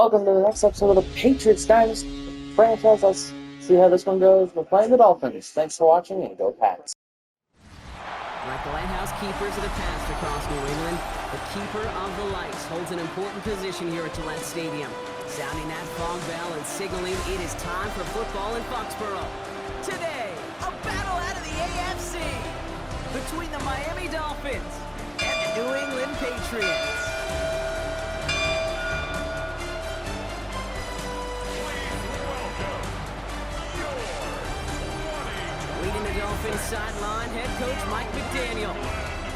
Welcome to the next episode of the Patriots Dynasty franchise. Let's see how this one goes. We're playing the Dolphins. Thanks for watching and go Pats. Like the lighthouse keepers of the past across New England, the keeper of the lights holds an important position here at Gillette Stadium, sounding that fog bell and signaling it is time for football in Foxborough. Today, a battle out of the AFC between the Miami Dolphins and the New England Patriots. Leading the Dolphins sideline, head coach Mike McDaniel.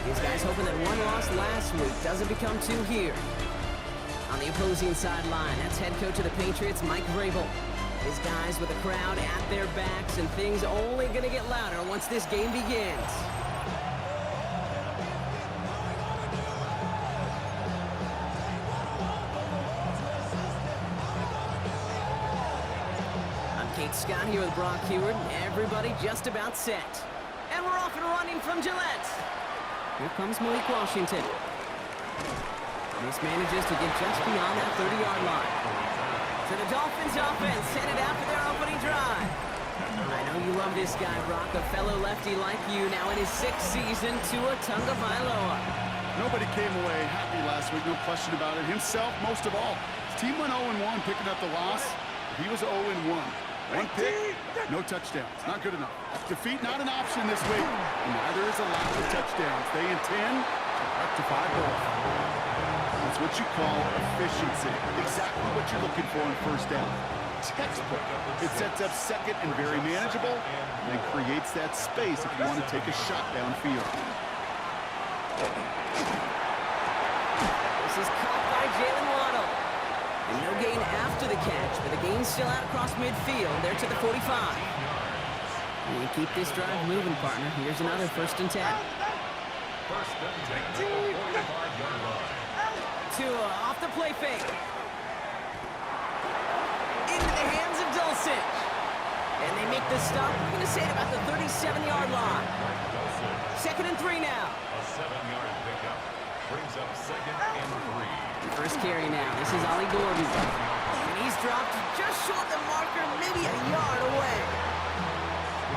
These guys hoping that one loss last week doesn't become two here. On the opposing sideline, that's head coach of the Patriots, Mike Vrabel. His guys with the crowd at their backs, and things only going to get louder once this game begins. Scott here with Brock Heward. Everybody just about set. And we're off and running from Gillette. Here comes Malik Washington. This manages to get just beyond that 30-yard line. So the Dolphins offense headed out for their opening drive. I know you love this guy, Brock, a fellow lefty like you, now in his sixth season, Tua Tagovailoa. Nobody came away happy last week, no question about it. Himself, most of all. His team went 0-1, picking up the loss. He was 0-1. One pick, no touchdowns. Not good enough. Defeat not an option this week. Neither is a lack of touchdowns. They intend to rectify both. That's what you call efficiency. Exactly what you're looking for in first down. Textbook. It sets up second and very manageable, and then creates that space if you want to take a shot downfield. This is caught by Jalen Waddle. And no gain after the catch, but the gain's still out across midfield. There to the 45. We keep this drive moving, partner. Here's another 1st and 10. Tua off the play fake. Into the hands of Dulcich. And they make the stop. We're going to say it about the 37-yard line. 2nd and 3 now. A 7-yard pickup brings up 2nd and 3. First carry now. This is Ollie Gordon. And he's dropped just short the marker, maybe a yard away.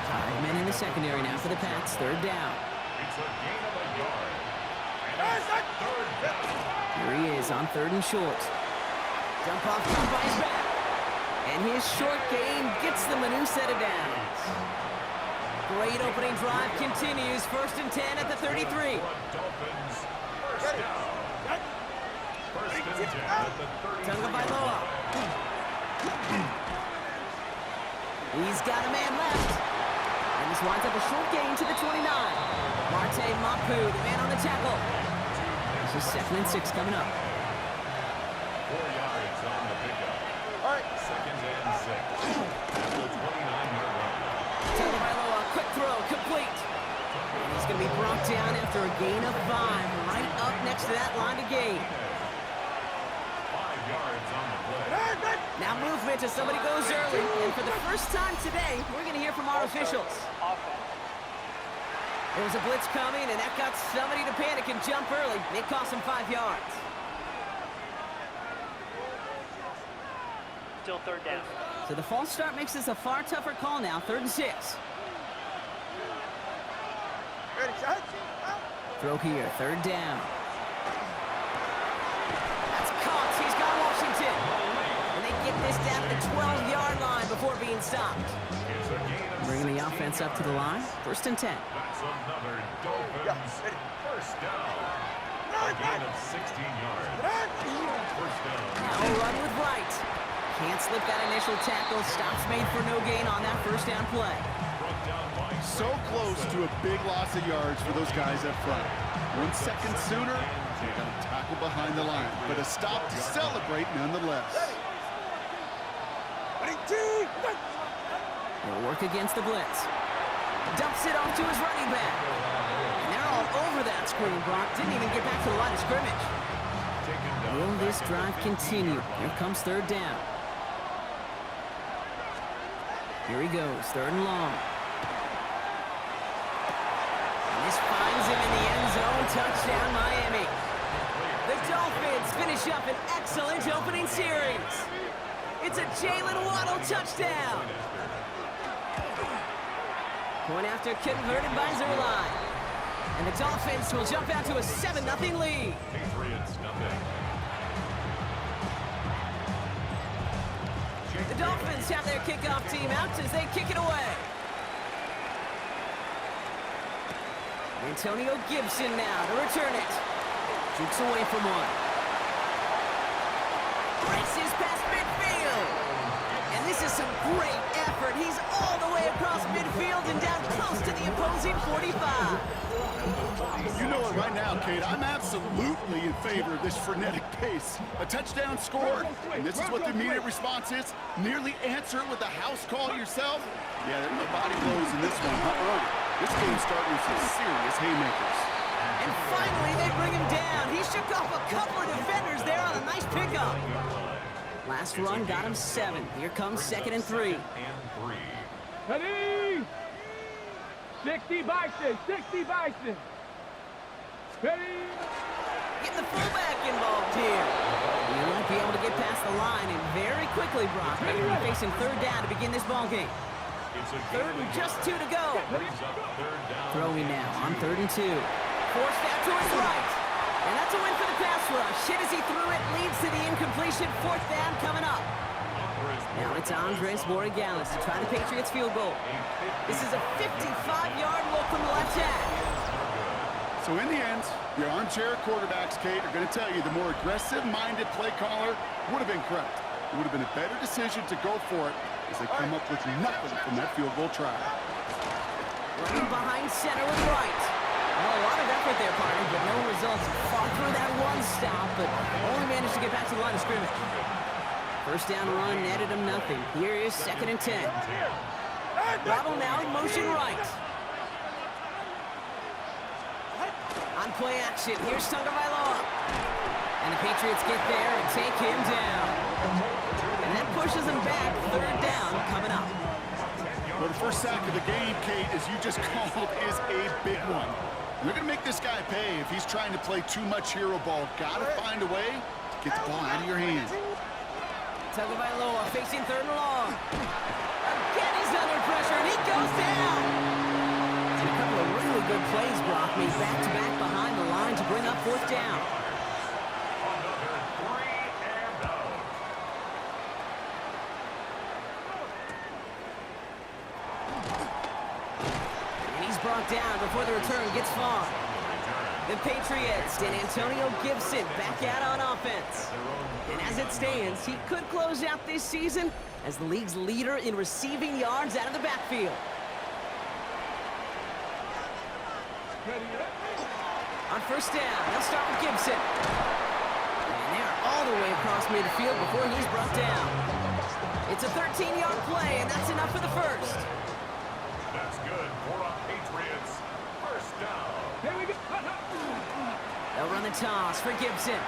5 men in the secondary now for the Pats. 3rd down. It's a gain of a yard. And it's 3rd down. Here he is on 3rd and short. Jump off by his back. And his short gain gets them a new set of downs. Great opening drive continues. 1st and 10 at the 33. Dolphins, first down. Tagovailoa. He's got a man left. And this winds up a short gain to the 29. Marte Mapu, the man on the tackle. This is 2nd and 6 coming up. 4 yards on the pickup. All right. 2nd and 6. At the 29-yard line. Tagovailoa, quick throw, complete. And he's going to be brought down after a gain of 5. Right up next to that line of gain. Now movement as somebody goes early, and for the first time today, we're going to hear from our officials. There was a blitz coming, and that got somebody to panic and jump early. It cost him 5 yards. Still 3rd down. So the false start makes this a far tougher call now, 3rd and 6. Throw here, 3rd down. That's caught. He's got Washington. And they get this down to the 12-yard line before being stopped. Bringing the offense up to the line. 1st and 10. That's another Dolphins first down. A gain of 16 yards. First down. Now a run with Wright. Can't slip that initial tackle. Stops made for no gain on that 1st down play. So close to a big loss of yards for those guys up front. 1 second sooner, they got a tackle behind the line, but a stop to celebrate nonetheless. He'll work against the blitz. Dumps it off to his running back. And they're all over that screen, Brock. Didn't even get back to the line of scrimmage. Will this drive continue? Here comes 3rd down. Here he goes, 3rd and long. And this finds him in the end zone. Touchdown, Miami. The Dolphins finish up an excellent opening series. It's a Jalen Waddle touchdown. Point after converted by Zerline. And the Dolphins will jump out to a 7-0 lead. Patriots nothing. The Dolphins have their kickoff team out as they kick it away. Antonio Gibson now to return it. Jukes away from one. Races past midfield. And this is some great effort. He's all the way across midfield and down close to the opposing 45. You know it right now, Kate. I'm absolutely in favor of this frenetic pace. A touchdown scored, and this is what the immediate response is. Nearly answer it with a house call yourself. Yeah, there's no body blows in this one. This game's starting with some serious haymakers. And finally, they bring him down. He shook off a couple of defenders there on a nice pickup. Last run got him 7. Here comes 2nd and 3. Ready? 60 Bison, 60 Bison. Ready? Getting the fullback involved here. He won't be able to get past the line, and very quickly, Brock, they're going to be facing 3rd down to begin this ballgame. 3rd and just 2 to go. Throwing now on 3rd and 2. Forced out to his right. And that's a win for the pass rush. Hit as he threw it, leads to the incompletion. 4th down coming up. Now it's Andres Borregales to try the Patriots field goal. This is a 55-yard look from the left side. So in the end, your armchair quarterbacks, Kate, are going to tell you the more aggressive-minded play caller would have been correct. It would have been a better decision to go for it as they come up with nothing from that field goal try. Running behind center with right. Well, a lot of effort there, partner, but no results. Fought through that one stop, but only managed to get back to the line of scrimmage. 1st down run netted him nothing. Here is 2nd and 10. Waddle now in motion right. On play action, here's Tagovailoa. And the Patriots get there and take him down. And that pushes him back. 3rd down coming up. Well, the first sack of the game, Kate, as you just called, is a big one. They're going to make this guy pay if he's trying to play too much hero ball. Got to find a way to get the ball out of your hands. Tagovailoa facing 3rd and long. Again, he's under pressure, and he goes down. And a couple of really good plays, Brock, made back-to-back behind the line to bring up 4th down. And he's brought down before the return gets far. The Patriots and Antonio Gibson back out on offense. And as it stands, he could close out this season as the league's leader in receiving yards out of the backfield. On 1st down, they'll start with Gibson. And they're all the way across midfield before he's brought down. It's a 13-yard play, and that's enough for the 1st. That's good for our Patriots. 1st down. Here we go. They'll run the toss for Gibson.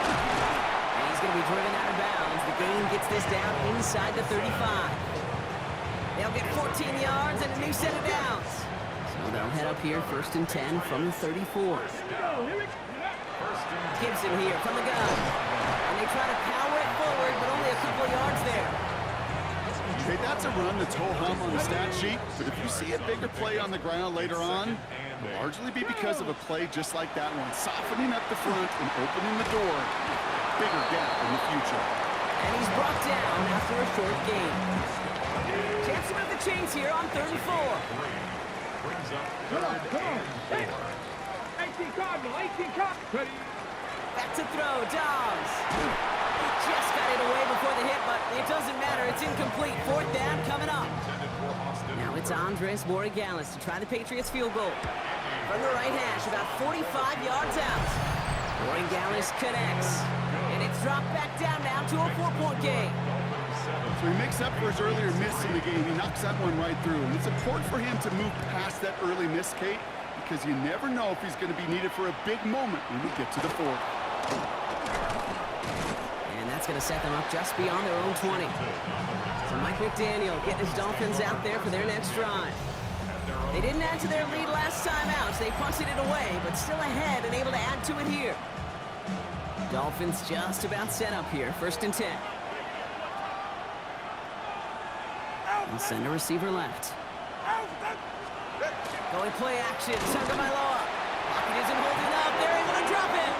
And he's going to be driven out of bounds. The gain gets this down inside the 35. They'll get 14 yards and a new set of downs. So they'll head up here 1st and 10 from the 34. Gibson here from the gun. And they try to power it forward, but only a couple of yards there. Okay, that's a run that's ho-hum on the stat sheet, but if you see a bigger play on the ground later on, it'll largely be because of a play just like that one, softening up the front and opening the door. Bigger gap in the future. And he's brought down after a short gain. Chance to move the chains here on 3rd and 4. Brings up Come on. 3rd and 4. 18 Cardinal, 18 Cardinal. Ready? Back to throw, Dobbs. He just got it away before the hit, but it doesn't matter. It's incomplete. 4th down coming up. Now it's Andres Borregales to try the Patriots field goal. From the right hash, about 45 yards out. Borregales connects. And it's dropped back down now to a 4-point game. So he makes up for his earlier miss in the game. He knocks that one right through. And it's important for him to move past that early miss, Kate, because you never know if he's going to be needed for a big moment when we get to the 4th. And that's going to set them up just beyond their own 20. So Mike McDaniel getting his Dolphins out there for their next drive. They didn't add to their lead last time out, so they punted it away, but still ahead and able to add to it here. Dolphins just about set up here, 1st and 10. He'll send a receiver left. Going play action. Tagovailoa. Pocket isn't holding up. They're able to drop it.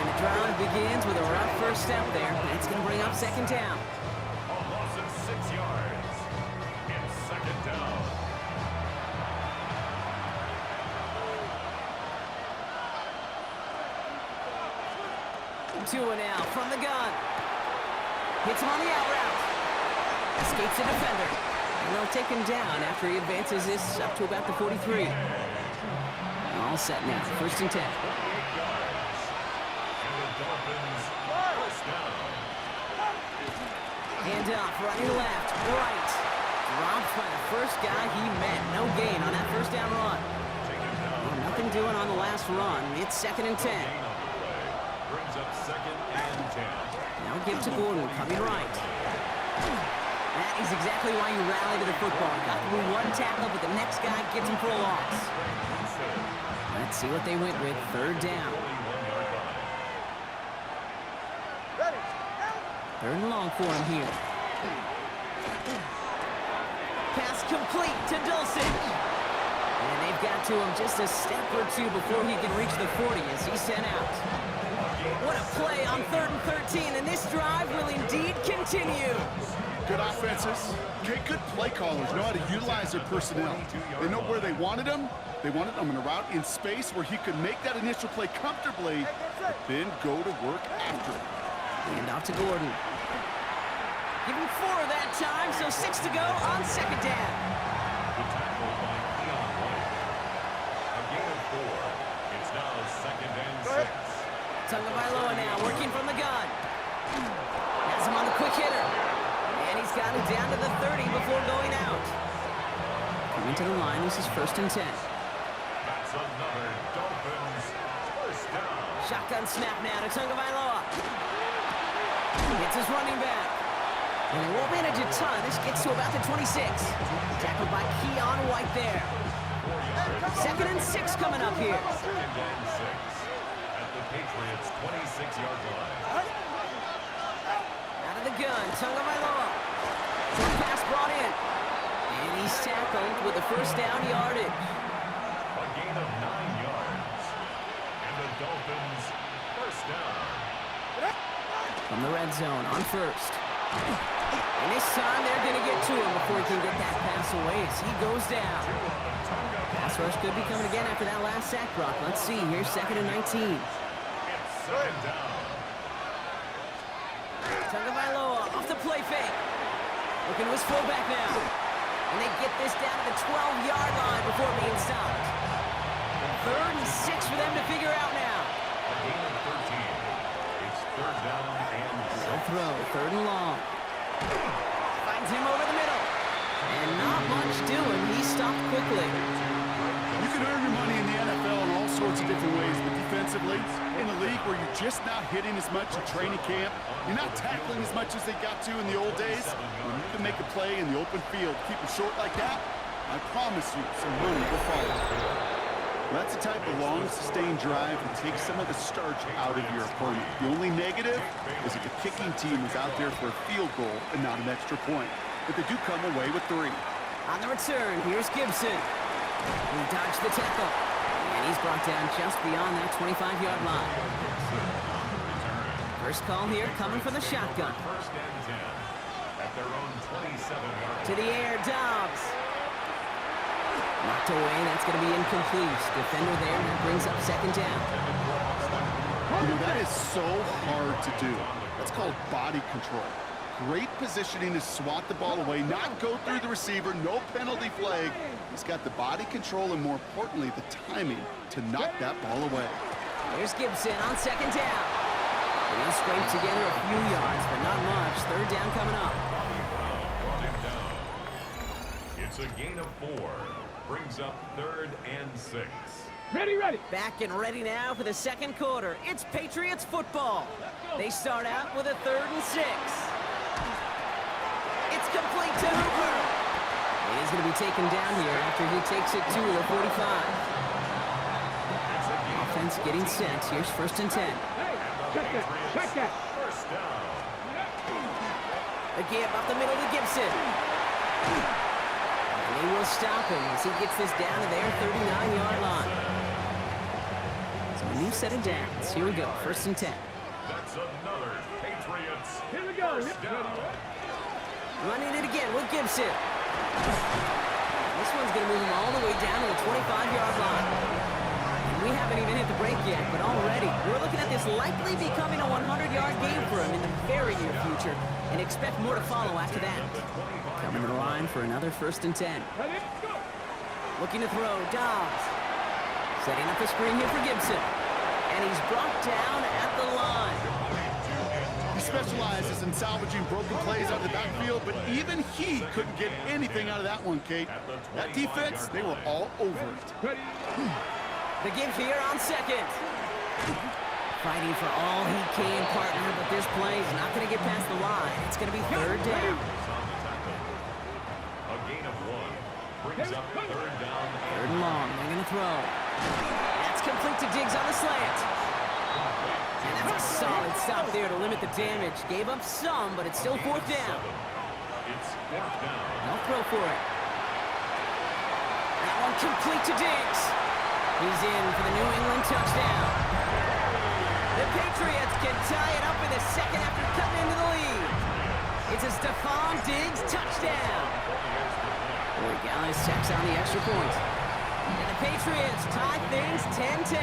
And the drive begins with a rough first step there. That's going to bring up second down. A loss of 6 yards. It's second down. Tua now from the gun. Hits him on the out route. Escapes the defender. And they'll take him down after he advances this up to about the 43. All set now. First and 10. 8 yards. And the Dolphins first down. Hand off, running left, right. Dropped by the first guy he met. No gain on that first down run. Well, nothing doing on the last run. It's second and 10. Gain on the play. Brings up second and 10. Now give to Gordon, coming right. That is exactly why you rally to the football. Got through one tackle, but the next guy gets him for a loss. Let's see what they went with. Third down. 41-yard line. Third and long for him here. Pass complete to Dulcich. And they've got to him just a step or two before he can reach the 40 as he's sent out. What a play on 3rd and 13, and this drive will indeed continue. Good offenses. Okay, good play callers know how to utilize their personnel. They know where they wanted him. They wanted him in a route in space where he could make that initial play comfortably, but then go to work after it. Hand off to Gordon. Give him 4 that time, so 6 to go on second down. The tackle by Keon White. A gain of 4. It's now second and 6. Tagovailoa now working from the gun. Has him on the quick hitter. And he's got it down to the 30 before going out. Coming to the line, this is first and 10. That's another Dolphins first down. Shotgun snap now to Tagovailoa. It's his running back. And he won't manage a ton. This gets to about the 26. Tackled by Keon White there. 2nd and 6 coming up here. Second and 6 at the Patriots' 26-yard line. Out of the gun, Tagovailoa. Short pass brought in. And he's tackled with the first down yardage. A gain of 9 yards. And the Dolphins first down. From the red zone on first. And this time they're going to get to him before he can get that pass away as he goes down. Pass rush could be coming again after that last sack, Brock. Let's see. Here's 2nd and 19. It's second down. Tagovailoa off the play fake. Looking to his fullback now. And they get this down to the 12-yard line before being stopped. 3rd and 6 for them to figure out now. A gain of 13. It's third down and They'll throw, 3rd and long. Finds him over the middle. And not much doing. He stopped quickly. You can earn your money in the NFL in all sorts of different ways, but defensively, in a league where you're just not hitting as much in training camp, you're not tackling as much as they got to in the old days, when you can make a play in the open field, keep it short like that, I promise you some money will follow. That's the type of long, sustained drive that takes some of the starch out of your opponent. The only negative is that the kicking team is out there for a field goal and not an extra point. But they do come away with 3. On the return, here's Gibson. He dodged the tackle. And he's brought down just beyond that 25-yard line. First call here coming from the shotgun. first and 10 at their own 27-yard To the air, Dobbs. Knocked away, that's going to be incomplete. Defender there, that brings up second down. You know, that is so hard to do. That's called body control. Great positioning to swat the ball away, not go through the receiver, no penalty flag. He's got the body control and, more importantly, the timing to knock that ball away. Here's Gibson on second down. He'll scrape together a few yards, but not much. 3rd down coming up. brought him down. It's a gain of 4. Brings up 3rd and 6. Ready, ready. Back and ready now for the second quarter. It's Patriots football. They start out with a 3rd and 6. It's complete to Hooper. He is going to be taken down here after he takes it to the 45. Offense getting set. Here's 1st and 10. Hey, check that, check that. First down. A give up the middle to Gibson. And they will stop him as he gets this down to their 39-yard line. So a new set of downs. Here we go, 1st and 10. That's another Patriots. Here we go. First down. Running it again with Gibson. This one's going to move him all the way down to the 25-yard line. And we haven't even hit the break yet, but already we're looking at this likely becoming a 100-yard game for him in the very near future, and expect more to follow after that. Coming to the line for another 1st and 10. Ready, go. Looking to throw, Dobbs. Setting up a screen here for Gibson. And he's brought down at the line. He specializes in salvaging broken plays out of the backfield, but even he couldn't get anything out of that one, Kate. That defense, they were all over it. Ready. The give here on 2nd. Fighting for all he can, partner, but this play is not going to get past the line. It's going to be 3rd down. A gain of 1 brings up 3rd down. 3rd and long. They're going to throw. That's complete to Diggs on the slant. And that's a solid stop there to limit the damage. Gave up some, but it's still 4th down. It's 4th down. They'll throw for it. That one complete to Diggs. He's in for the New England touchdown. The Patriots can tie it up in the 2nd after cutting into the lead. It's a Stephon Diggs touchdown. Boy, guys, tacks on the extra point. And the Patriots tie things 10-10.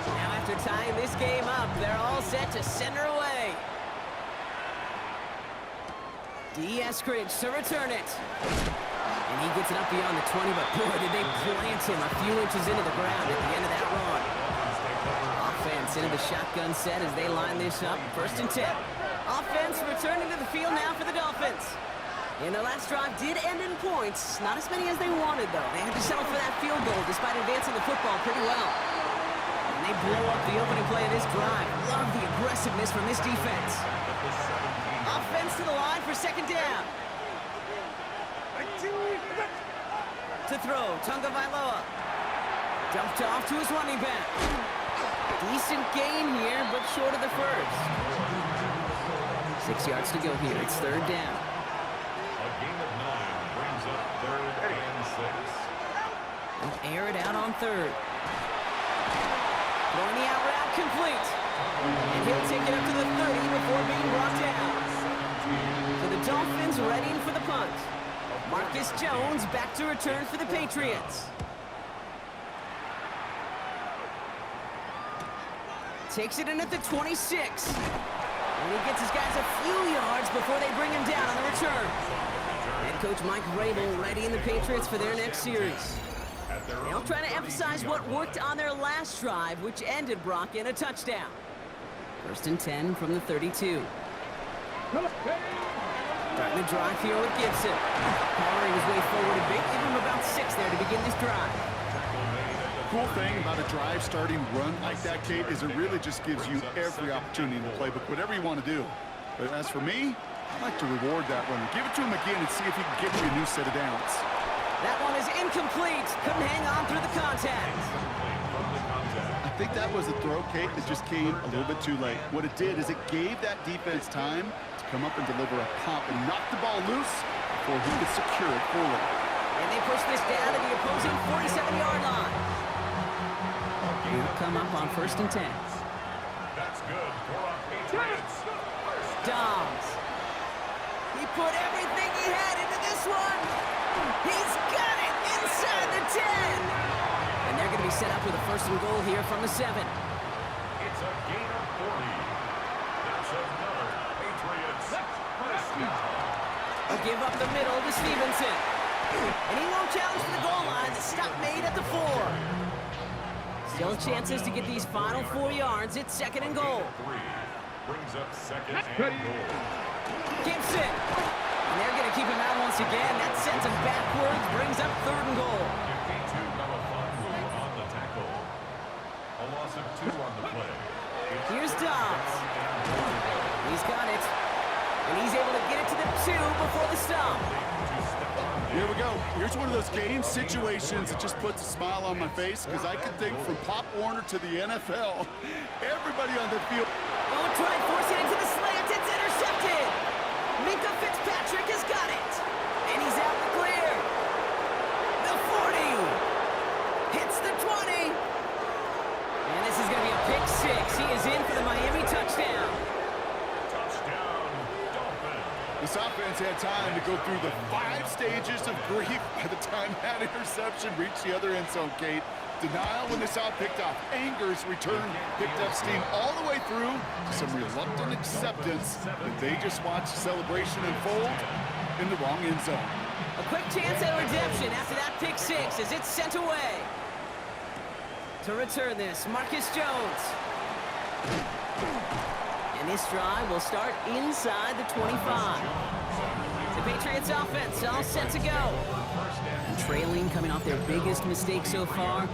Now after tying this game up, they're all set to send her away. D. Eskridge to return it. And he gets it up beyond the 20, but boy, did they plant him a few inches into the ground at the end of that run. Offense into the shotgun set as they line this up. 1st and 10. Offense returning to the field now for the Dolphins. And their last drive did end in points. Not as many as they wanted, though. They had to settle for that field goal despite advancing the football pretty well. And they blow up the opening play of this drive. Love the aggressiveness from this defense. Offense to the line for 2nd down. To throw, Tunga Vailoa. Dumped off to his running back. Decent gain here, but short of the 1st. 6 yards to go here. It's 3rd down. A gain of 9 brings up 3rd and 6. They'll air it out on 3rd. Throwing the out route complete. And he'll take it up to the 30 before being brought down. So the Dolphins readying for the punt. Marcus Jones back to return for the Patriots. Takes it in at the 26. And he gets his guys a few yards before they bring him down on the return. Head coach Mike Vrabel readying the Patriots for their next series. They'll try to emphasize what worked on their last drive, which ended Brock in a touchdown. 1st and 10 from the 32. Starting the drive here with Gibson. Powering his way forward a bit, give him about 6 there to begin this drive. Cool thing about a drive starting run like that, Kate, is it really just gives you every opportunity in the playbook, whatever you want to do. But as for me, I like to reward that runner. Give it to him again and see if he can get you a new set of downs. That one is incomplete. Couldn't hang on through the contact. I think that was a throw, Kate, that just came a little bit too late. What it did is it gave that defense time to come up and deliver a pump and knock the ball loose before he could secure it forward. And they push this down to the opposing 47-yard line. He'll come up on 1st and 10. That's good for our Patriots. Dobbs. He put everything he had into this one. He's got it inside the 10. And they're going to be set up with a 1st and goal here from the 7. It's a gain of 40. That's another Patriots first down. A give up the middle to Stevenson. And he won't challenge for the goal line. The stop made at the 4. Still chances to get these final 4 yards. It's 2nd and goal. 3 brings up 2nd and goal. Gibson. And they're going to keep him out once again. That sends him backwards, brings up 3rd and goal. On the tackle. A loss of 2 on the play. Here's Dobbs. He's got it. And he's able to get it to the 2 before the stop. Here we go. Here's one of those game situations that just puts a smile on my face because I can think from Pop Warner to the NFL. Everybody on the field. Oh, try and force it into the slant. It's intercepted. Minka Fitzpatrick has got it. And he's out the clear. The 40. Hits the 20. And this is going to be a pick six. He is in for the Miami touchdown. Touchdown, Dolphins. This offense had time to go through the 5 stages of grief by the time that interception reached the other end zone, Kate. Denial when they saw it picked off. Anger's return picked up steam all the way through to some reluctant acceptance that they just watched celebration unfold in the wrong end zone. A quick chance at redemption after that pick six as it's sent away. To return this, Marcus Jones. And this drive will start inside the 25. The Patriots offense all set to go. And trailing, coming off their biggest mistake so far.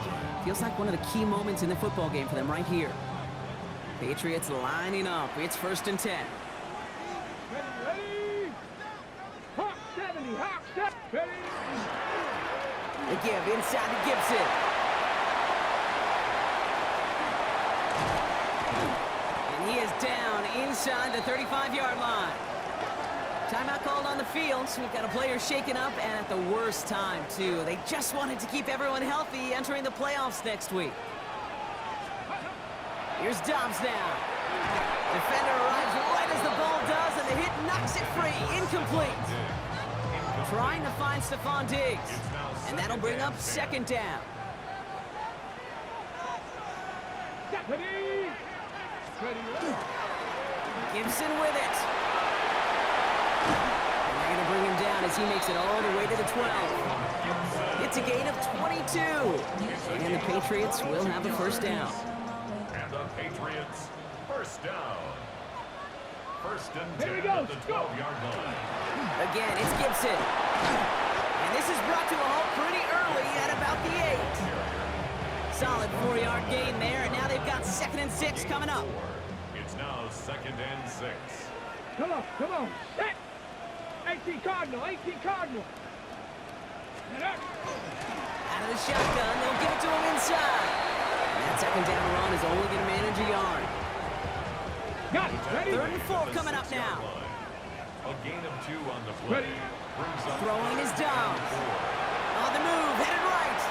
Feels like one of the key moments in the football game for them right here. Patriots lining up. It's 1st and 10. Ready? Hawk 70, Hawk 70. Ready? The give inside to Gibson. And he is down inside the 35-yard line. Timeout called on the field, so we've got a player shaken up, and at the worst time, too. They just wanted to keep everyone healthy entering the playoffs next week. Here's Dobbs now. Defender arrives right as the ball does, and the hit knocks it free. Incomplete. Trying to find Stephon Diggs, and that'll bring up 2nd down. Ready? Ready? Gibson with it. And they're going to bring him down as he makes it all the way to the 12. It's a gain of 22. And the Patriots will have a 1st down. And the Patriots, 1st down. 1st and 10 Here we go. at the 12-yard line. Again, it's Gibson. And this is brought to a halt pretty early at about the 8. Solid 4-yard gain there, and now they've got 2nd and 6 coming up. It's now 2nd and 6. Come on, come on. Set. 18 Cardinal, 18 Cardinal. Get up. Out of the shotgun, they'll give it to him inside. And that 2nd down run is only going to manage a yard. Got it. Ready? 3rd and 4 coming up now. A gain of 2 on the play. Ready? Brings up Throwing is down. On the move, headed right.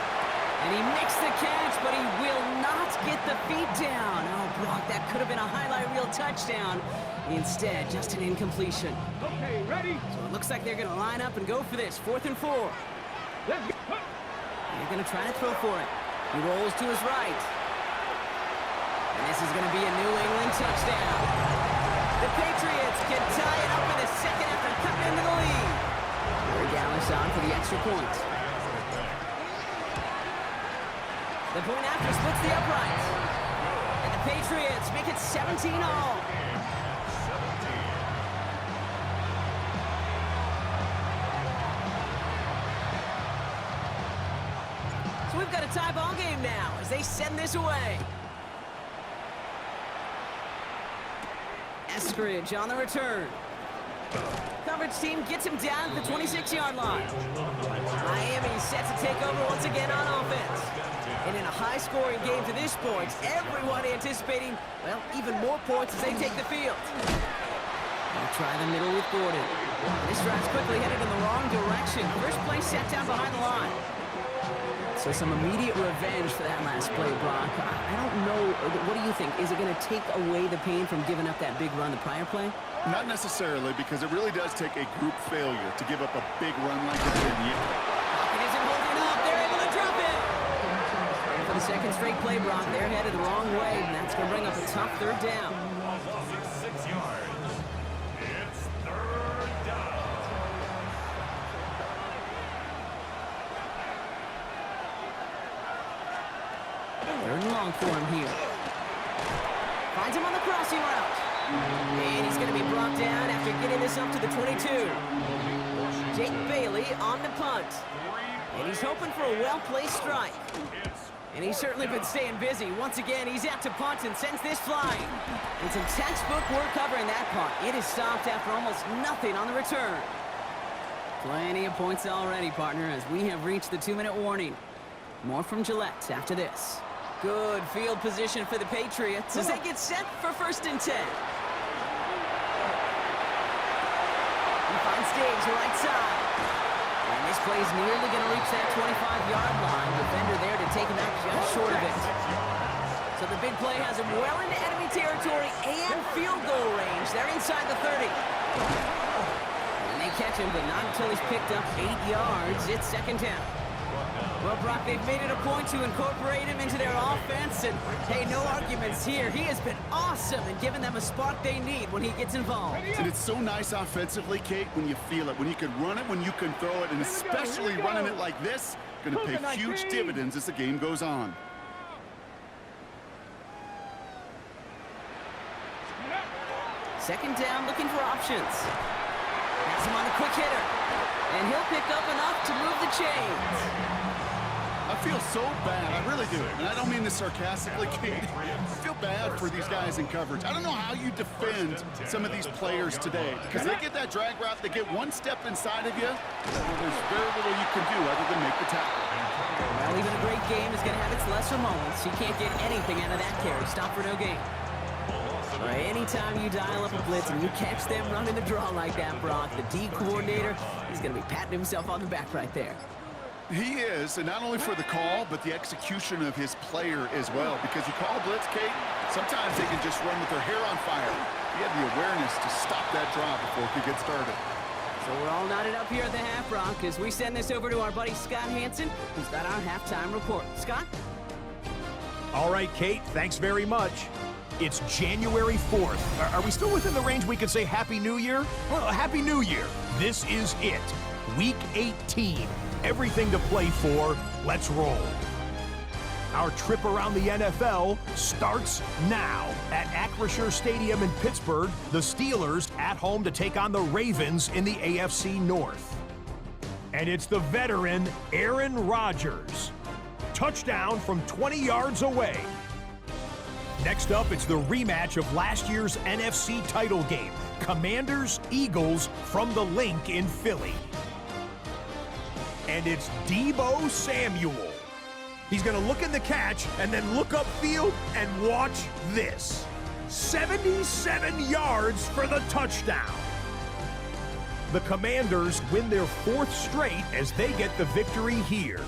And he makes the catch, but he will not get the feet down. Oh, Brock, that could have been a highlight reel touchdown. Instead, just an incompletion. Okay, ready? So it looks like they're going to line up and go for this. 4th and 4. Let's go. They're going to try to throw for it. He rolls to his right. And this is going to be a New England touchdown. The Patriots can tie it up in the 2nd after cutting into the lead. They're down on for the extra point. The point after splits the uprights. And the Patriots make it 17 all. So we've got a tie ball game now as they send this away. Eskridge on the return. Coverage team gets him down at the 26-yard line. Miami set to take over once again on offense. And in a high-scoring game to this point, everyone anticipating, well, even more points as they take the field. They'll try the middle with Gordon. This drive's quickly headed in the wrong direction. First play set down behind the line. So some immediate revenge for that last play, Brock. I don't know. What do you think? Is it going to take away the pain from giving up that big run the prior play? Not necessarily, because it really does take a group failure to give up a big run like it did. It isn't holding up. They're able to drop it. And for the 2nd straight play, Brock, they're headed the wrong way, and that's going to bring up a tough 3rd down. 6 yards. It's 3rd down. Third and long for him here. Finds him on the crossing route. And he's going to be brought down after getting this up to the 22. Jake Bailey on the punt. And he's hoping for a well-placed strike. And he's certainly been staying busy. Once again, he's out to punt and sends this flying. And some textbook work covering that punt. It is stopped after almost nothing on the return. Plenty of points already, partner, as we have reached the 2-minute warning. More from Gillette after this. Good field position for the Patriots as they get set for 1st and 10. He finds Diggs right side. And this play is nearly going to reach that 25-yard line. Defender there to take him out just short of it. So the big play has him well into enemy territory and field goal range. They're inside the 30. And they catch him, but not until he's picked up 8 yards. It's 2nd down. Well, Brock, they've made it a point to incorporate him into their offense, and hey, no arguments here. He has been awesome and given them a spark they need when he gets involved. And it's so nice offensively, Kate, when you feel it, when you can run it, when you can throw it, and especially running it like this, going to pay huge dividends as the game goes on. Second down, looking for options. Has him on the quick hitter, and he'll pick up enough to move the chains. I feel so bad, I really do, and I don't mean this sarcastically, Kate. I feel bad for these guys in coverage. I don't know how you defend some of these players today, because they get that drag route, they get one step inside of you, there's very little you can do other than make the tackle. Well, even a great game is going to have its lesser moments. You can't get anything out of that carry. Stop for no gain. Anytime you dial up a blitz and you catch them running the draw like that, Brock, the D coordinator, he's going to be patting himself on the back right there. He is, and not only for the call, but the execution of his player as well. Because you call a blitz, Kate, sometimes they can just run with their hair on fire. He had the awareness to stop that drive before it could get started. So we're all knotted up here at the half, Brock, as we send this over to our buddy Scott Hansen, who's got our halftime report. Scott? All right, Kate, thanks very much. It's January 4th. Are we still within the range we could say Happy New Year? Well, Happy New Year. This is it. Week 18. Everything to play for. Let's roll. Our trip around the NFL starts now. At Acrisure Stadium in Pittsburgh, the Steelers at home to take on the Ravens in the AFC North. And it's the veteran Aaron Rodgers. Touchdown from 20 yards away. Next up, it's the rematch of last year's NFC title game. Commanders-Eagles from the Link in Philly. And it's Deebo Samuel. He's going to look in the catch and then look upfield and watch this. 77 yards for the touchdown. The Commanders win their 4th straight as they get the victory here.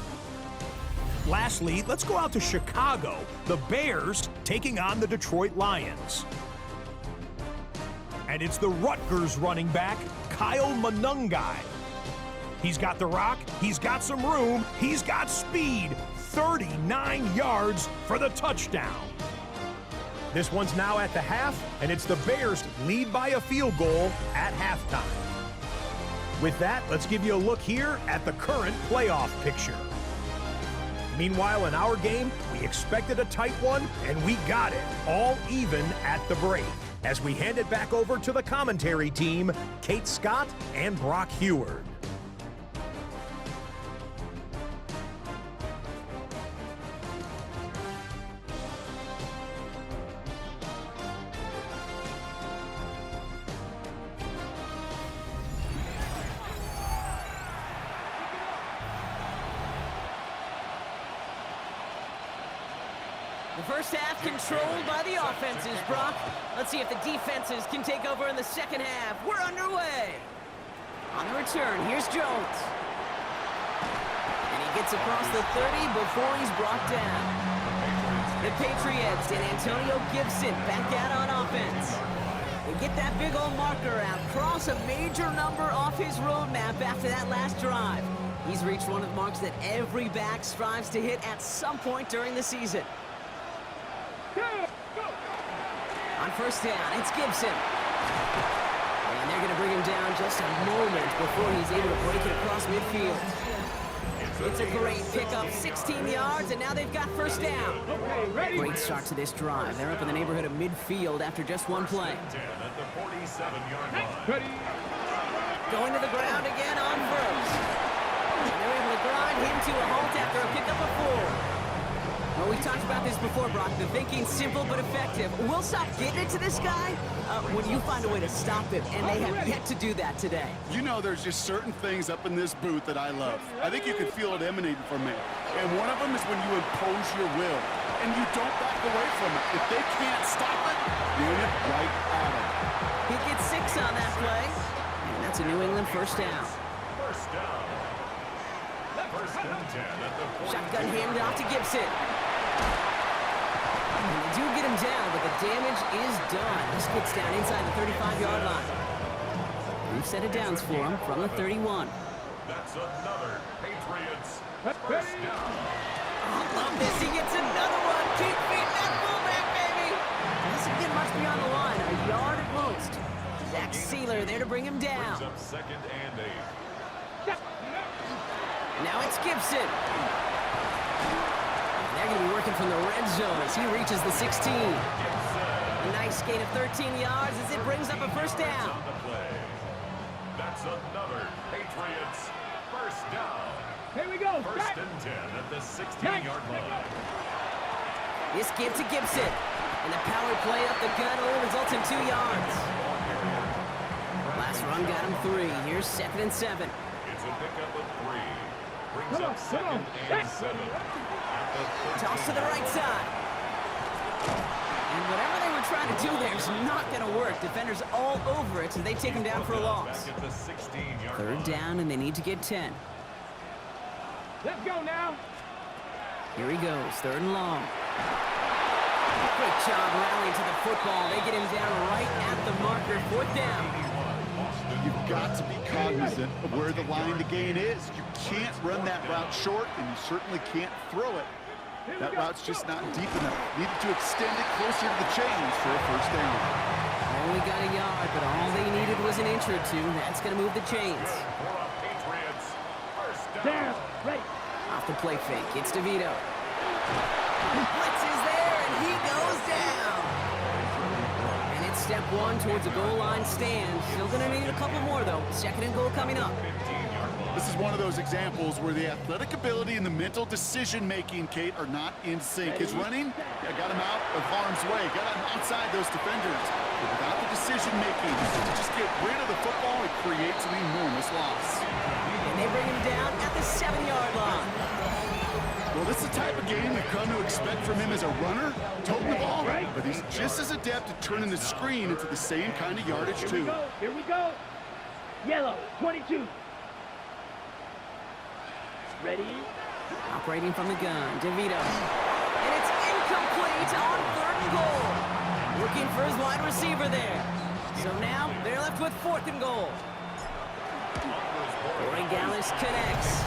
Lastly, let's go out to Chicago. The Bears taking on the Detroit Lions. And it's the Rutgers running back, Kyle Monungai. He's got the rock, he's got some room, he's got speed. 39 yards for the touchdown. This one's now at the half, and it's the Bears lead by a field goal at halftime. With that, let's give you a look here at the current playoff picture. Meanwhile, in our game, we expected a tight one, and we got it, all even at the break. As we hand it back over to the commentary team, Kate Scott and Brock Heward. The first half controlled by the offenses, Brock. Let's see if the defenses can take over in the second half. We're underway. On the return, here's Jones. And he gets across the 30 before he's brought down. The Patriots and Antonio Gibson back out on offense. They get that big old marker out, cross a major number off his roadmap after that last drive. He's reached one of the marks that every back strives to hit at some point during the season. On first down, it's Gibson. And they're going to bring him down just a moment before he's able to break it across midfield. It's a great pickup, 16 yards, and now they've got first down. Great start to this drive. They're up in the neighborhood of midfield after just one play. Going to the ground again on first. And they're able to grind him to a halt after a pickup of 4. Oh, we talked about this before, Brock. The thinking's simple but effective. We'll stop getting it to this guy when you find a way to stop him, and they have yet to do that today. You know, there's just certain things up in this booth that I love. I think you can feel it emanating from me. And one of them is when you impose your will, and you don't back away from it. If they can't stop it, run it right at them. He gets 6 on that play, and that's a New England first down. First down. First and 10 at the 40. Shotgun handed off to Gibson. And they do get him down, but the damage is done. This gets down inside the 35-yard line. We've set of downs for him from the 31. That's another Patriots Ready? first down. Oh, love this. He gets another one. Keep feeding that fullback, baby. Doesn't get much beyond the line. A yard at most. Zach Sealer there to bring him down. Brings up second and 8. Now it's Gibson. They're going to be working from the red zone as he reaches the 16. A nice gain of 13 yards as it brings up a first down. On the play. That's another Patriots first down. Here we go. First and 10 at the 16-yard line. This give to Gibson. And the power play up the gut only results in 2 yards. Last run got him 3. Here's second and 7. It's a pickup of 3. Brings Come up on, second and 7. Toss to the right side. And whatever they were trying to do there is not going to work. Defenders all over it, so they take him down for a loss. Back at the 16-yard Third line. down, and they need to get 10. Let's go now. Here he goes, third and long. Great job rallying to the football. They get him down right at the marker. Fourth down. You've got to be cognizant of where the line to gain is. You can't run that route short, and you certainly can't throw it. That route's just not deep enough. Needed to extend it closer to the chains for a first down. Only got a yard, but all they needed was an inch or 2. That's going to move the chains. Patriots first Down. down. Ready. Off the play fake, it's DeVito. Blitz is there, and he goes down. And it's step 1 towards a goal line stand. Still going to need a couple more, though. Second and goal coming up. 15-yard line. This is one of those examples where the athletic ability and the mental decision-making, Kate, are not in sync. His running, got him out of harm's way, got him outside those defenders. But without the decision-making, to just get rid of the football, it creates an enormous loss. And they bring him down at the 7-yard line. Well, this is the type of game we've come to expect from him as a runner, toting the ball, but he's just as adept at turning the screen into the same kind of yardage, Here we too. go. Here we go. Yellow. 22. Ready. Operating from the gun, DeVito. And it's incomplete on third and goal. Looking for his wide receiver there. So now they're left with fourth and goal. Corey Gallis connects.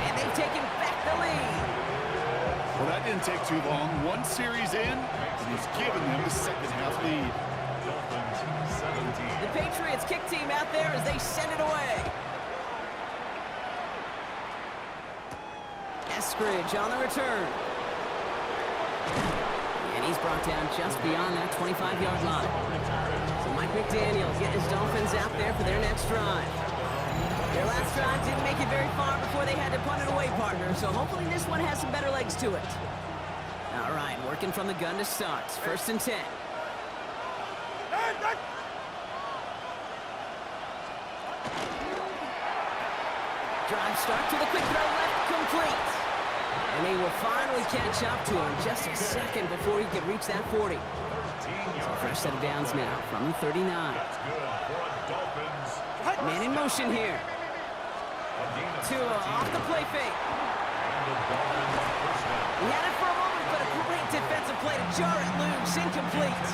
And they've taken back the lead. Well, that didn't take too long. One series in, and he's given them the second-half lead. Dolphins 17. The Patriots kick team out there as they send it away. Eskridge on the return. And he's brought down just beyond that 25-yard line. So Mike McDaniel getting his Dolphins out there for their next drive. Their last drive didn't make it very far before they had to punt it away, partner. So hopefully this one has some better legs to it. All right, working from the gun to start. First and 10. Drive start to the quick throw left, complete. And they will finally catch up to him just a second before he could reach that 40. So fresh set of downs now from the 39. That's good for a Dolphins. Man in motion here. Tua off the play fake. And the Dolphins first down. He had it for a moment, but a great defensive play to jar it loose. Incomplete.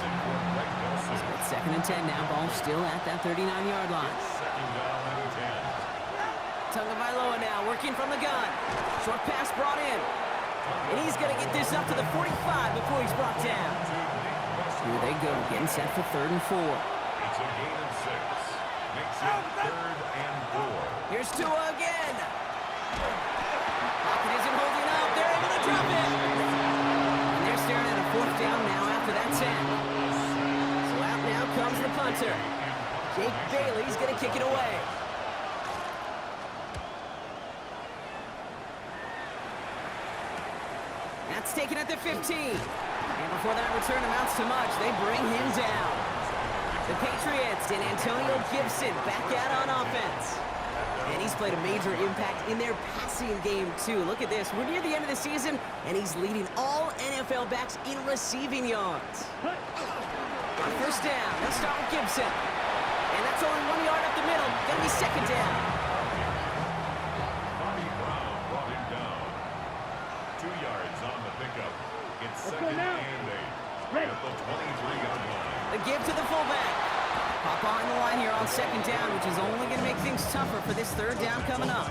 So it's second and 10 now. Ball still at that 39-yard line. Second down and 10. Tagovailoa now working from the gun. Short pass brought in. And he's going to get this up to the 45 before he's brought down. Here they go, getting set for third and 4. It's a gain of 6. Makes it third and 4. Here's Tua again. Pocket isn't holding up. They're able to drop it. And they're staring at a fourth down now after that 10. So out now comes the punter. Jake Bailey's going to kick it away. That's taken at the 15. And before that return amounts to much, they bring him down. The Patriots and Antonio Gibson back out on offense. And he's played a major impact in their passing game, too. Look at this. We're near the end of the season, and he's leading all NFL backs in receiving yards. On first down, let's start with Gibson. And that's only 1 yard up the middle. Gonna be second down. Bobby Brown brought him down. 2 yards on the pickup. It's second and 8 at the 23-yard line. The give to the fullback. Pop on the line here on second down, which is only going to make things tougher for this third down coming up.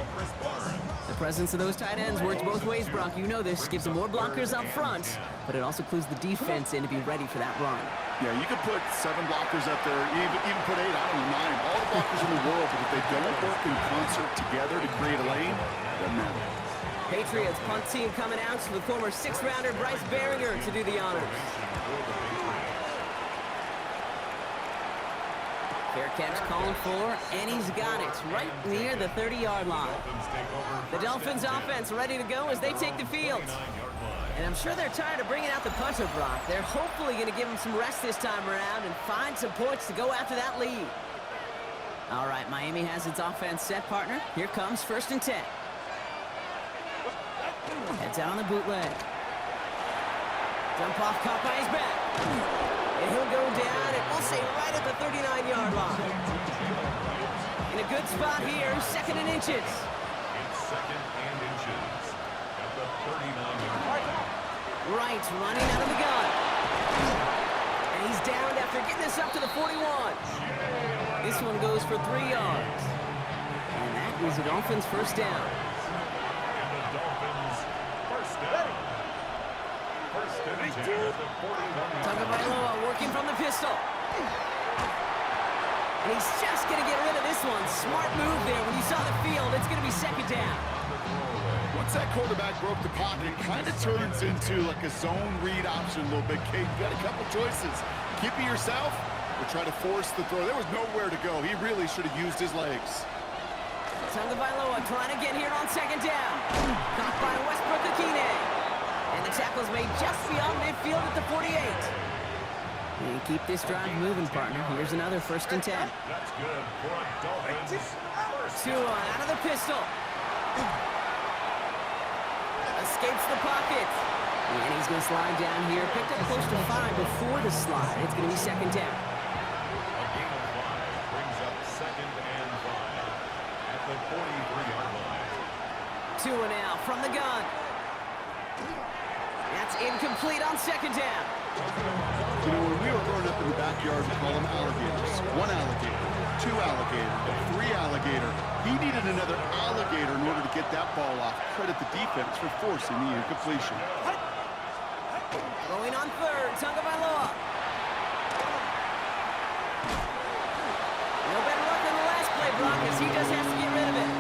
The presence of those tight ends works both ways, Brock. You know this. Gives them more blockers up front, but it also clues the defense in to be ready for that run. Yeah, you could put 7 blockers up there, even put 8, I don't know, 9. All the blockers in the world, but if they don't work in concert together to create a lane, it doesn't matter. Patriots punt team coming out to the former 6th-rounder Bryce Behringer to do the honors. Fair catch called for, and he's got it right near the 30-yard line. The Dolphins offense ready to go as they take the field. And I'm sure they're tired of bringing out the punter, Brock. They're hopefully going to give him some rest this time around and find some points to go after that lead. All right, Miami has its offense set, partner. Here comes 1st and 10. Heads out on the bootleg. Dump off, caught by his back. And he'll go down, and we'll say right at the 39-yard line. In a good spot here, 2nd and inches. It's 2nd and inches at the 39-yard line. Right, running out of the gun. And he's downed after getting this up to the 41. This one goes for 3 yards. And that is the Dolphins' first down. And the Dolphins first down. First and 10 at the 41-yard Tagovailoa working from the pistol. And he's just going to get rid of this one. Smart move there. When you saw the field, it's going to be second down. Once that quarterback broke the pocket, it kind of turns into like a zone read option a little bit. Kate, you got a couple choices. Keep it yourself or try to force the throw. There was nowhere to go. He really should have used his legs. Tagovailoa trying to get here on second down. Caught by Westbrook-Ikhine. And the tackle's made just beyond midfield at the 48. And keep this drive moving, partner. Here's another 1st and 10. That's good for a Dolphins. Tua out of the pistol. Escapes the pocket. And he's going to slide down here. Picked up close to 5 before the slide. It's going to be second down. A gain of 5 brings up 2nd and 5 at the 43-yard line. Tua now from the gun. That's incomplete on second down. You know, when we were growing up in the backyard, we call them alligators. 1 alligator, 2 alligator, 3 alligator. He needed another alligator in order to get that ball off. Credit the defense for forcing the incompletion. Throwing on 3rd, Tagovailoa. No better luck than the last play, Brock, as he just has to get rid of it.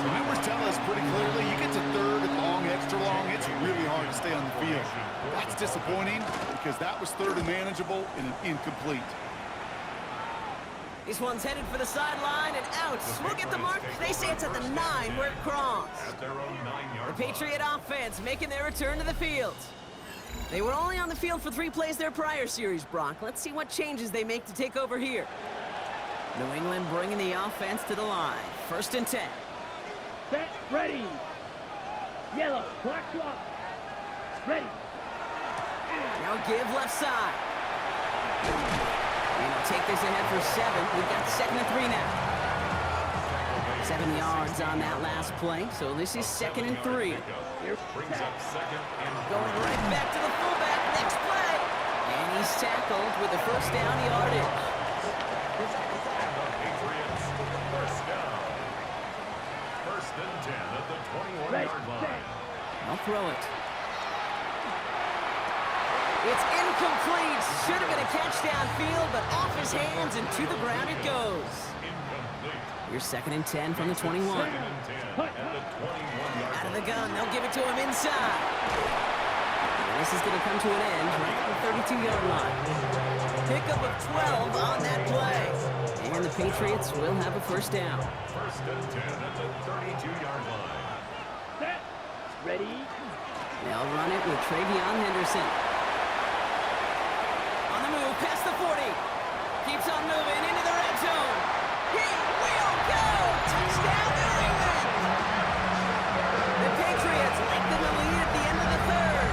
The numbers tell us pretty clearly, you get to 3rd and long, extra long, it's really hard to stay on the field. That's disappointing because that was 3rd and manageable and an incomplete. This one's headed for the sideline and out. We'll get the mark. They say it's at the 9 where it crossed. At their own 9-yard The Patriot offense making their return to the field. They were only on the field for 3 plays their prior series, Brock. Let's see what changes they make to take over here. New England bringing the offense to the line. 1st and 10. Set, ready. Yellow, clock up. Ready. Now give left side. And he'll take this ahead for 7. We've got 2nd and 3 now. 7 yards on that last play, so this is 2nd and 3. brings up 2nd and 5. Going right back to the fullback. Next play. And he's tackled with the first down yardage. And the Patriots first down. 1st and 10 at the 21-yard line. I'll throw it. It's incomplete. Should have been a catch downfield, but off his hands and to the ground it goes. Incomplete. You're 2nd and 10 from the 21. 2nd and 10 at the 21-yard Out of line. the gun, they'll give it to him inside. And this is going to come to an end right at the 32-yard line. Pickup of 12 on that play. And the Patriots will have a first down. 1st and 10 at the 32-yard line. Set, ready. They'll They'll run it with Travion Henderson. On the move, past the 40. Keeps on moving into the red zone. He will go! Touchdown, New England! The Patriots lengthen the lead at the end of the third.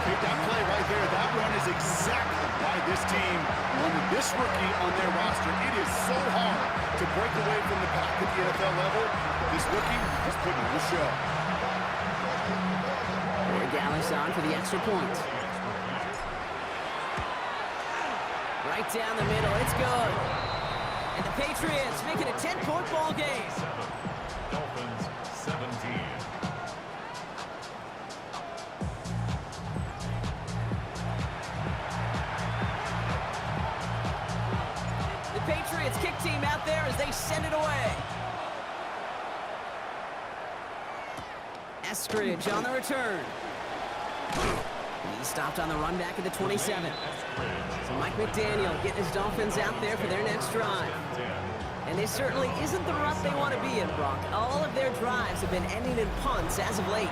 Take that play right there. That run is exactly why this team wanted this rookie on their roster. It is so hard to break away from the pack at the NFL level. This rookie is putting on a show. Dallas on for the extra point. Right down the middle, it's good. And the Patriots make it a 10-point ball game. Dolphins 17. The Patriots kick team out there as they send it away. Eskridge on the return. He's stopped on the run back at the 27. So Mike McDaniel getting his Dolphins out there for their next drive. And this certainly isn't the rut they want to be in, Brock. All of their drives have been ending in punts as of late.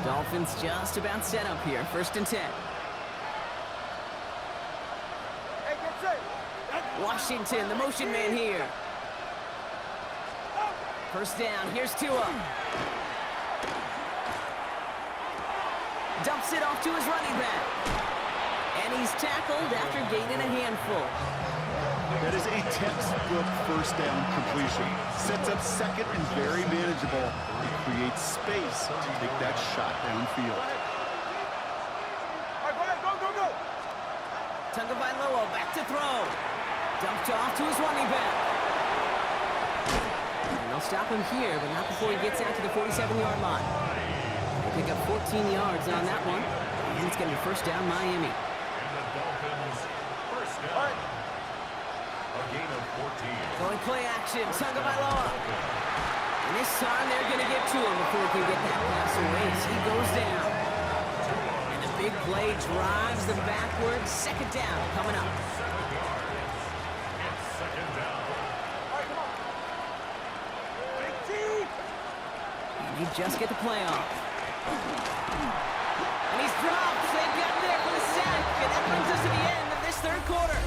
Dolphins just about set up here. 1st and 10. Washington, the motion man here. 1st down, here's Tua. Dumps it off to his running back. And he's tackled after gaining a handful. That is a textbook 1st down completion. Sets up 2nd and very manageable. It creates space to take that shot downfield. All right, go. Tagovailoa back to throw. Dumped off to his running back. And they'll stop him here, but not before he gets out to the 47-yard line. They pick up 14 yards on that one. And it's going to be 1st down, Miami. And the Dolphins 1st down. A gain of 14. Going play action, Tagovailoa. And this time they're going to get to him before he can get that pass away as he goes down. And the big play drives them backwards. 2nd down coming up. 2nd down. And you just get the play off. And he's dropped. They've got there for the sack. And that brings us to the end of this 3rd quarter.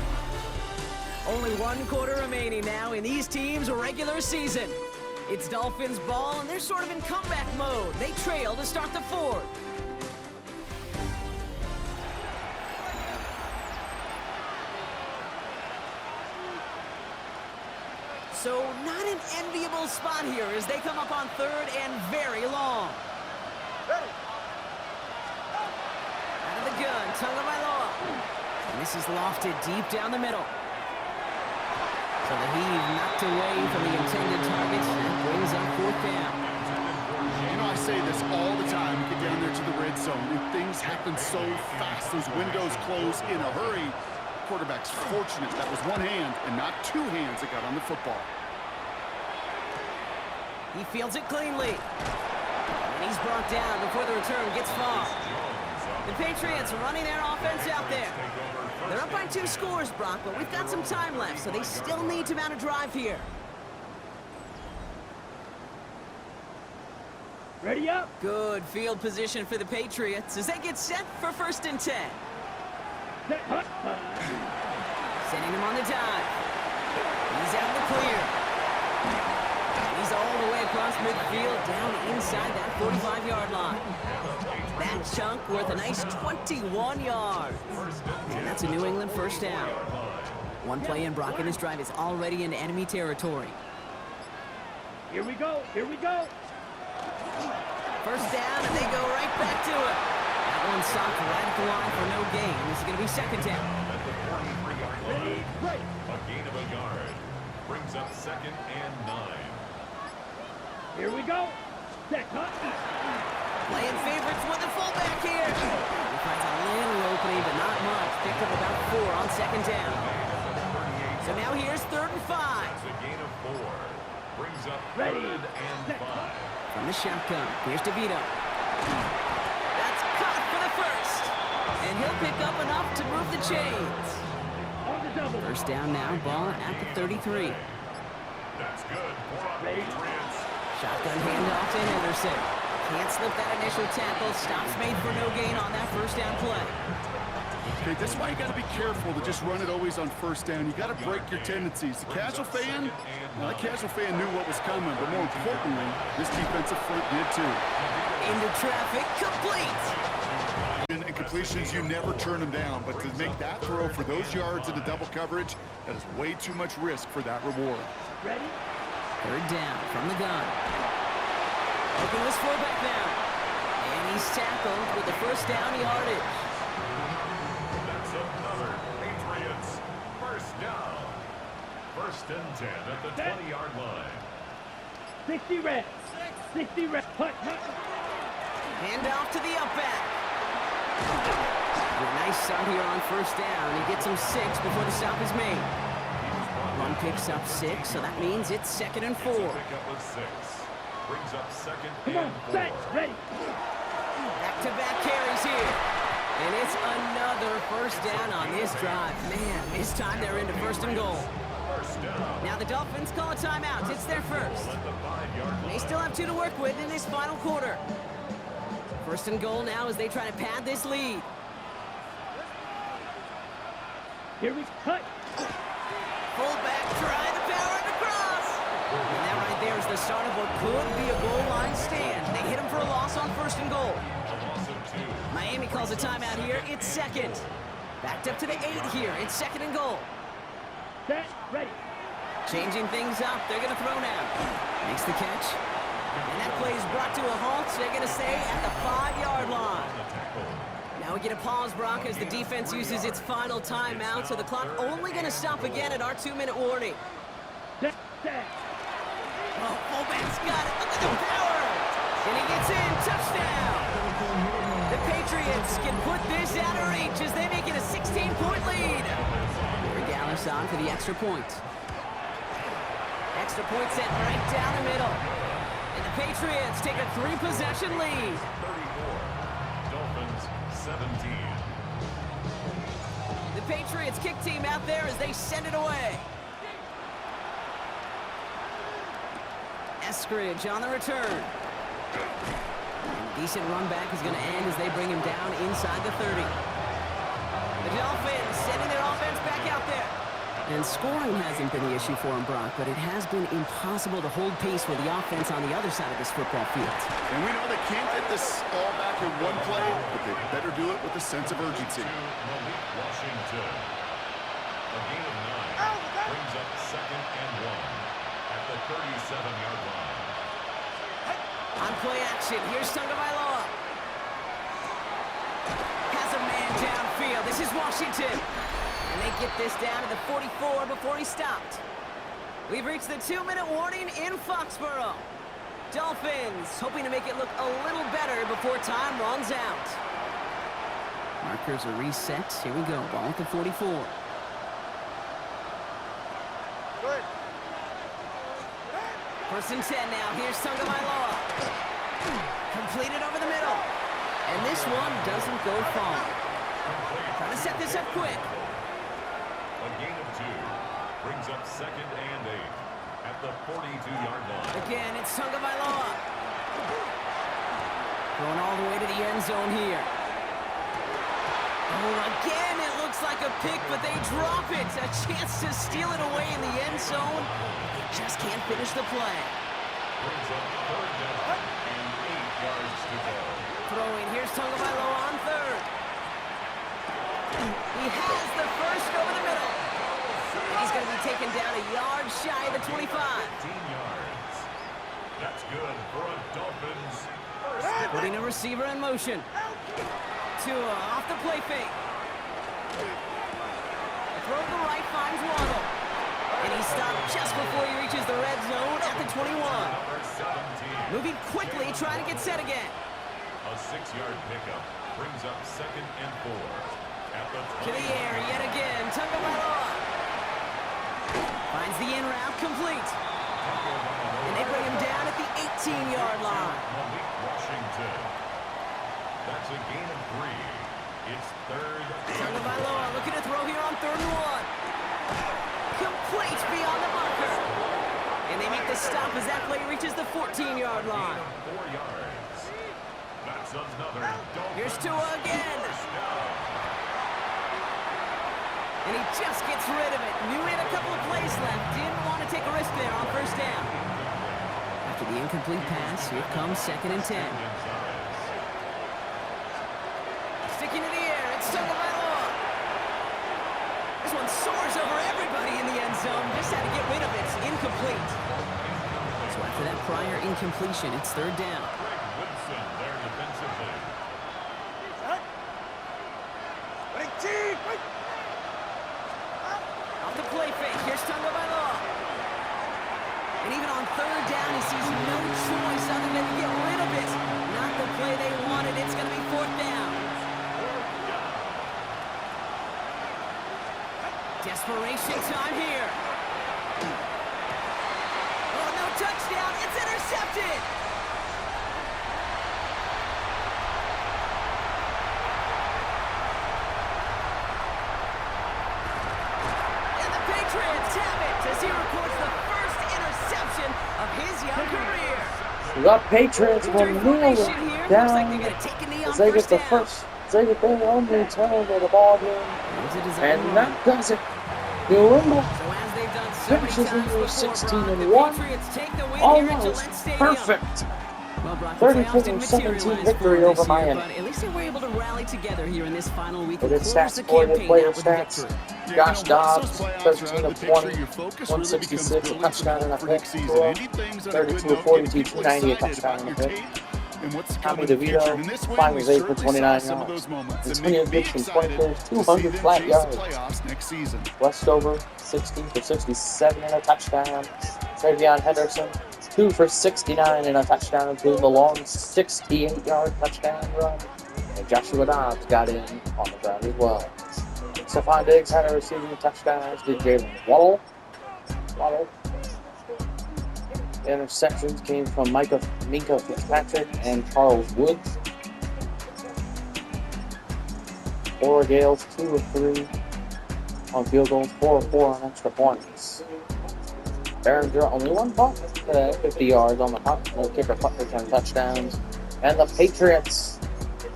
Only 1 quarter remaining now in these teams' regular season. It's Dolphins ball, and they're sort of in comeback mode. They trail to start the 4th. So not an enviable spot here as they come up on 3rd and very long. Out of the gun, Tagovailoa. And this is lofted deep down the middle. So the heave knocked away from the intended target. That brings up 4th down. You know, I say this all the time. You get down there to the red zone, and things happen so fast. Those windows close in a hurry. Quarterback's fortunate that was 1 hand and not 2 hands that got on the football. He fields it cleanly. And he's brought down before the return gets far. The Patriots running their offense out there. They're up by 2 scores, Brock, but we've got some time left, so they still need to mount a drive here. Ready up. Good field position for the Patriots as they get set for 1st and 10. Sending him on the dive. He's out in the clear. And he's all the way across midfield down inside that 45-yard line. That chunk worth a nice 21 yards. And that's a New England 1st down. 1 play in, Brock, and this drive is already in enemy territory. Here we go. 1st down, and they go right back to it. That one stopped right at the line for no gain. This is going to be 2nd down. At the 43-yard line. A gain of a yard. Brings up 2nd and 9. Here we go. Playing favorites with the fullback here. He finds a little opening, but not much. Picked up about 4 on 2nd down. So now here's 3rd and 5. It's a gain of 4. Brings up 3rd and 5. From the shotgun, here's DeVito. That's caught for the 1st. And he'll pick up enough to move the chains. 1st down now, ball at the 33. That's good for the Patriots. Shotgun handoff to Henderson. Can't slip that initial tackle. Stops made for no gain on that first down play. Okay, that's why you got to be careful to just run it always on first down. You got to break your tendencies. The casual fan, that casual fan knew what was coming, but more importantly, this defensive front did too. Into traffic, complete. And completions, you never turn them down, but to make that throw for those yards into double coverage, that is way too much risk for that reward. Ready? Third down from the gun. Looking this fullback now. And he's tackled with the first down yardage. That's another Patriots first down. First and 10 at the 20-yard line. 60 reps. 60 reps. Hut. Hand off to the up back. A nice start here on first down. He gets him 6 before the stop is made. Run picks up 6, so that means it's 2nd and 4. Pick up a 6. Brings up 2nd Come on, and 4. set, ready. Back-to-back carries here. And it's another first down on this drive. Man, this time they're into 1st and goal. First down. Now the Dolphins call a timeout. It's their first. At the 5-yard line. They still have 2 to work with in this final quarter. 1st and goal now as they try to pad this lead. Here we cut. Fullback trying to power it across. And that right there is the start of what could be a goal line stand. They hit him for a loss on 1st and goal. A loss of 2. Miami calls a timeout here. It's 2nd. Backed up to the 8 here. It's 2nd and goal. Set, ready. Changing things up. They're going to throw now. Makes the catch. And that play is brought to a halt. They're going to stay at the 5-yard line. Now we get a pause, Brock, as the defense uses its final timeout. So the clock only going to stop again at our 2-minute warning. Set. Oh, fullback's got it. Look at the power. And he gets in. Touchdown. The Patriots can put this out of reach as they make it a 16-point lead. Regalis on for the extra point. Extra point set right down the middle. And the Patriots take a 3-possession lead. 34. Dolphins 17. The Patriots kick team out there as they send it away. Eskridge on the return. And decent run back is going to end as they bring him down inside the 30. The Dolphins sending their offense back out there. And scoring hasn't been the issue for him, Brock, but it has been impossible to hold pace with the offense on the other side of this football field. And we know they can't get this all back in one play, but they better do it with a sense of urgency. Washington. A gain of 9 brings up 2nd and 1 at the 37-yard line. On play action, here's Tagovailoa. Has a man downfield. This is Washington. And they get this down to the 44 before he stopped. We've reached the 2-minute warning in Foxborough. Dolphins hoping to make it look a little better before time runs out. Markers are reset. Here we go. Ball at the 44. Good. 1st and 10 now. Here's Tagovailoa. Completed over the middle. And this one doesn't go far. Trying to set this up quick. A gain of 2 brings up 2nd and 8 at the 42-yard line. Again, it's Tagovailoa. Going all the way to the end zone here. Oh, again, it looks like a pick, but they drop it. A chance to steal it away in the end zone. They just can't finish the play. Brings up 3rd down and 8 yards to go. Throwing, here's Tagovailoa on 3rd. He has the first over the middle. And he's going to be taken down a yard shy of the 25. 15 yards. That's good for a Dolphins first down. Putting a receiver in motion. Tua off the play fake. Throw to the right finds Waddle. And he stopped just before he reaches the red zone at the 21. Number 17. Moving quickly, trying to get set again. A 6-yard pickup brings up 2nd and 4 at the To the air yet again. Tagovailoa finds the in route complete. And they bring him down at the 18-yard line. Washington. That's a gain of 3. It's 3rd. Tagovailoa looking to throw here on 3rd and 1. Complete beyond the marker. And And they make the stop as that play reaches the 14-yard line. 4 yards. That's another Dolphins. Here's Tua again. And he just gets rid of it. Knew he had a couple of plays left. Didn't want to take a risk there on first down. After the incomplete pass, here comes 2nd and 10. Sticking to the air, it's Tagovailoa. This one soars over everybody in the end zone. Just had to get rid of it. It's incomplete. So after that prior incompletion, it's 3rd down. Woodson there defensively. Off the play fake, here's Tagovailoa. And even on 3rd down, he sees no choice other than to get rid of it. Not the play they wanted. It's going to be 4th down. Desperation time here. Oh, no touchdown. It's intercepted. And the Patriots have it as he records the first interception of his young career. The Patriots will Victory kneel formation here. Looks like down they're going to take a knee on as they get first the down. first. They get their only turn of the ball game, It's a design and run. that does it. New England So as they've done so many finishes times in before, 16 Brock, and the 1. Patriots take the win here at Almost Gillette Stadium. perfect. Well, Brock, the playoffs didn't 34-17 materialize victory for them over this year, Miami. but at least they were able to rally together here in this final week But and it's close stats the for the campaign player out with a stats. victory. Josh Dobbs, once those playoffs 13 are out of of the picture, 20, your focus 166, really a becomes touchdown and a building pick. for next season. Anything's on a good 32 of note, 42, getting people 290, a excited touchdown about and your a pick. tape and what's to Tommy come in the future. DeVito, And this win, 5 we of 8 for certainly 29 saw some of yards. those moments. And Antonio make me Gibson, excited 24, to see 200 them flat chase yards. the playoffs next season. Westover, 16 for 67 and a touchdown. Travion Henderson, 2 for 69 and a touchdown, including the long 68-yard touchdown run. And Joshua Dobbs got in on the ground as well. Stephon Diggs had a receiving touchdown, as did Jalen Waddle. The interceptions came from Minka Fitzpatrick and Charles Woods. Florida Gales, 2 of 3 on field goals, 4 of 4 on extra points. Behringer only 1 punt, 50 yards on the punt, no kicker punt return touchdowns. And the Patriots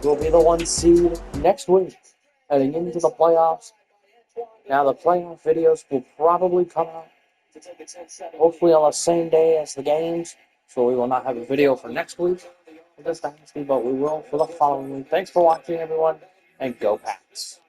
will be the 1 seed next week, heading into the playoffs. Now the playoff videos will probably come out hopefully on the same day as the games, so we will not have a video for next week for this dynasty, but we will for the following week. Thanks for watching, everyone, and go Pats.